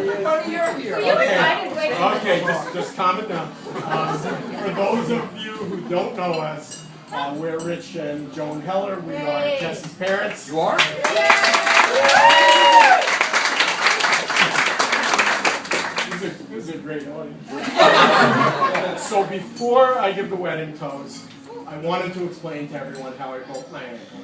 you're here. Okay, just calm it down. For those of you who don't know us, we're Rich and Joan Heller. We are Jesse's parents. You are? This is a great audience. So before I give the wedding toast, I wanted to explain to everyone how I broke my ankle.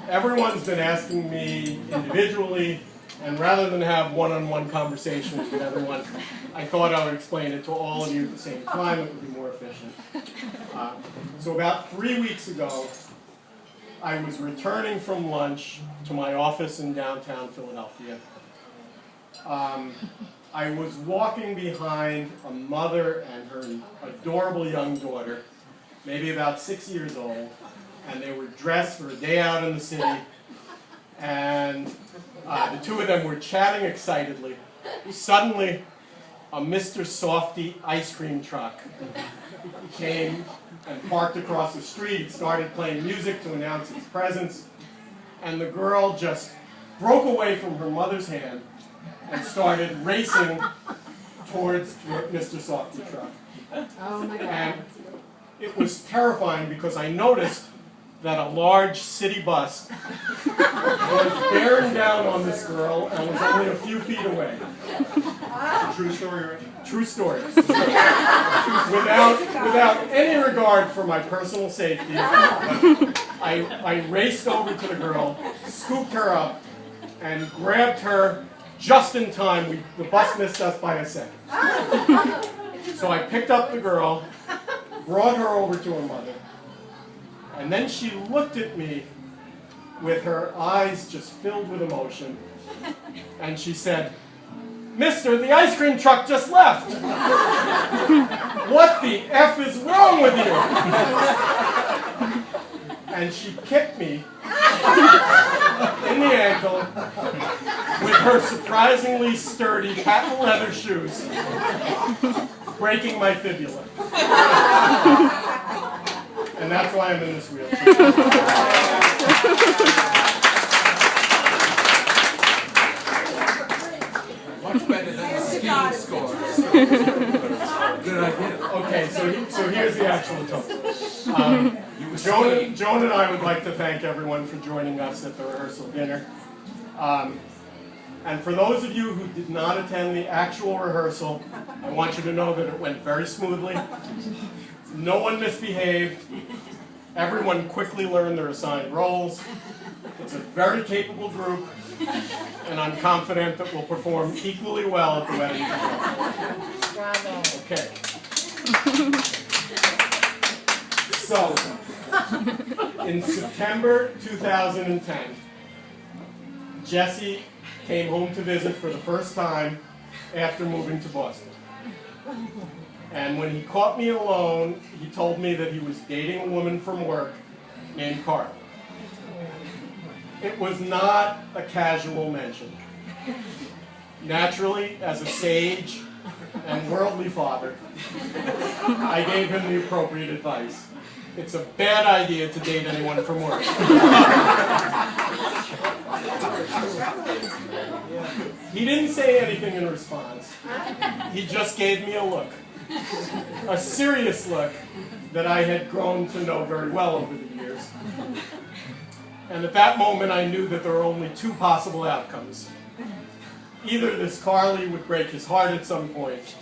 Everyone's been asking me individually, and rather than have one-on-one conversations with everyone, I thought I would explain it to all of you at the same time. It would be more efficient. So about 3 weeks ago, I was returning from lunch to my office in downtown Philadelphia. I was walking behind a mother and her adorable young daughter, maybe about 6 years old, and they were dressed for a day out in the city, and the two of them were chatting excitedly. Suddenly, a Mr. Softy ice cream truck came and parked across the street, started playing music to announce its presence, and the girl just broke away from her mother's hand and started racing towards the Mr. Softy truck. Oh my God. And it was terrifying because I noticed that a large city bus was bearing down on this girl and was only a few feet away. True story, Rich? True story. Without any regard for my personal safety, I raced over to the girl, scooped her up, and grabbed her just in time. The bus missed us by a second. So I picked up the girl, brought her over to her mother, and then she looked at me with her eyes just filled with emotion, and she said, "Mister, the ice cream truck just left. What the F is wrong with you?" And she kicked me in the ankle with her surprisingly sturdy patent leather shoes, breaking my fibula. And that's why I'm in this wheelchair. Much better than the skiing scores. Good idea. Okay, so here's the actual toast. Joan and I would like to thank everyone for joining us at the rehearsal dinner. And for those of you who did not attend the actual rehearsal, I want you to know that it went very smoothly. No one misbehaved. Everyone quickly learned their assigned roles. It's a very capable group, and I'm confident that we'll perform equally well at the wedding. Bravo. Okay. So, in September 2010, Jesse came home to visit for the first time after moving to Boston. And when he caught me alone, he told me that he was dating a woman from work named Carla. It was not a casual mention. Naturally, as a sage and worldly father, I gave him the appropriate advice. It's a bad idea to date anyone from work. He didn't say anything in response. He just gave me a look. A serious look that I had grown to know very well over the years. And at that moment I knew that there were only two possible outcomes. Either this Carly would break his heart at some point,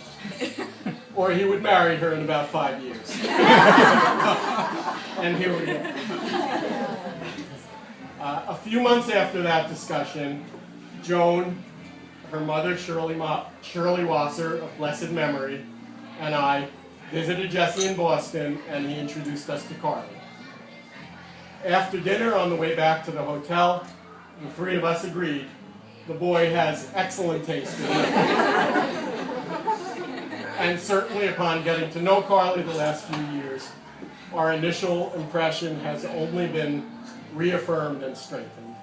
or he would marry her in about 5 years. And here we are. A few months after that discussion, Joan, her mother Shirley Wasser of blessed memory, and I visited Jesse in Boston, and he introduced us to Carly. After dinner, on the way back to the hotel, the three of us agreed the boy has excellent taste in liquor. And certainly upon getting to know Carly the last few years, our initial impression has only been reaffirmed and strengthened.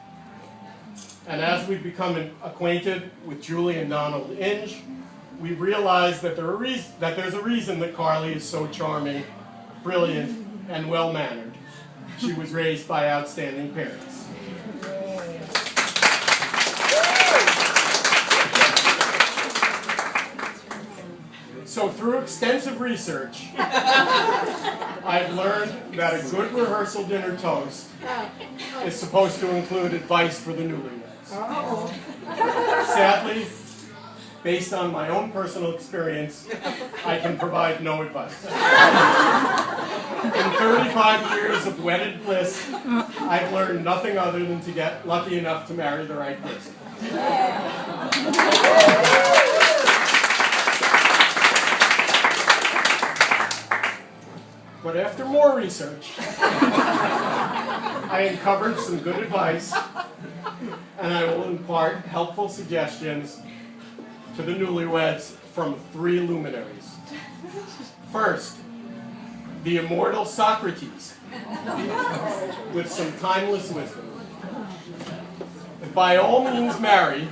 And as we've become acquainted with Julie and Donald Inge, we realize that there's a reason that Carly is so charming, brilliant, and well-mannered. She was raised by outstanding parents. So through extensive research, I've learned that a good rehearsal dinner toast is supposed to include advice for the newlyweds. Sadly, based on my own personal experience, I can provide no advice. In 35 years of wedded bliss, I've learned nothing other than to get lucky enough to marry the right person. But after more research, I uncovered some good advice, and I will impart helpful suggestions to the newlyweds from 3 luminaries. First, the immortal Socrates, with some timeless wisdom. By all means marry.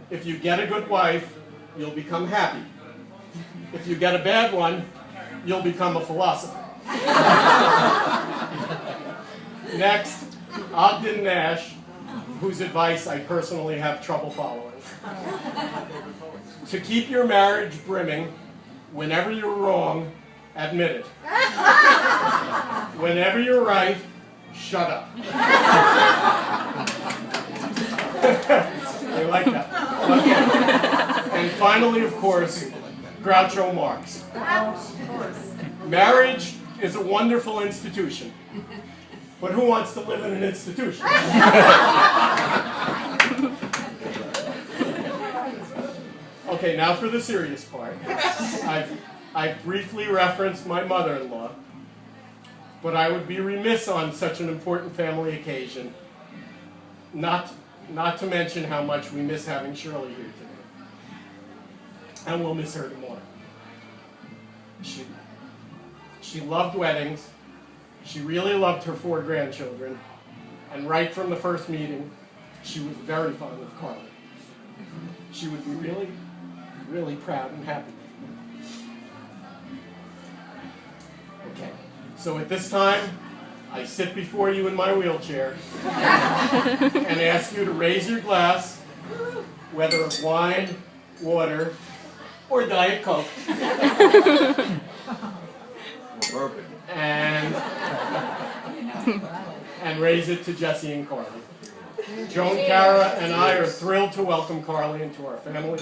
If you get a good wife, you'll become happy. If you get a bad one, you'll become a philosopher. Next, Ogden Nash, whose advice I personally have trouble following. To keep your marriage brimming, whenever you're wrong, admit it. Whenever you're right, shut up. I like that. And finally, of course, Groucho Marx. Marriage is a wonderful institution, but who wants to live in an institution? Okay, now for the serious part. I've briefly referenced my mother-in-law, but I would be remiss on such an important family occasion not to mention how much we miss having Shirley here today. And we'll miss her tomorrow. She loved weddings. She really loved her 4 grandchildren. And right from the first meeting, she was very fond of Carly. She would be really, really proud and happy. Okay, so at this time, I sit before you in my wheelchair and ask you to raise your glass, whether of wine, water, or Diet Coke. And raise it to Jesse and Carly. Joan, Cara, and I are thrilled to welcome Carly into our family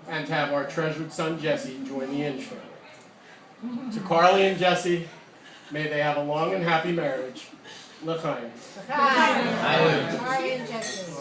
and to have our treasured son Jesse join the Inge family. To Carly and Jesse, may they have a long and happy marriage. L'chaim. Carly and Jesse.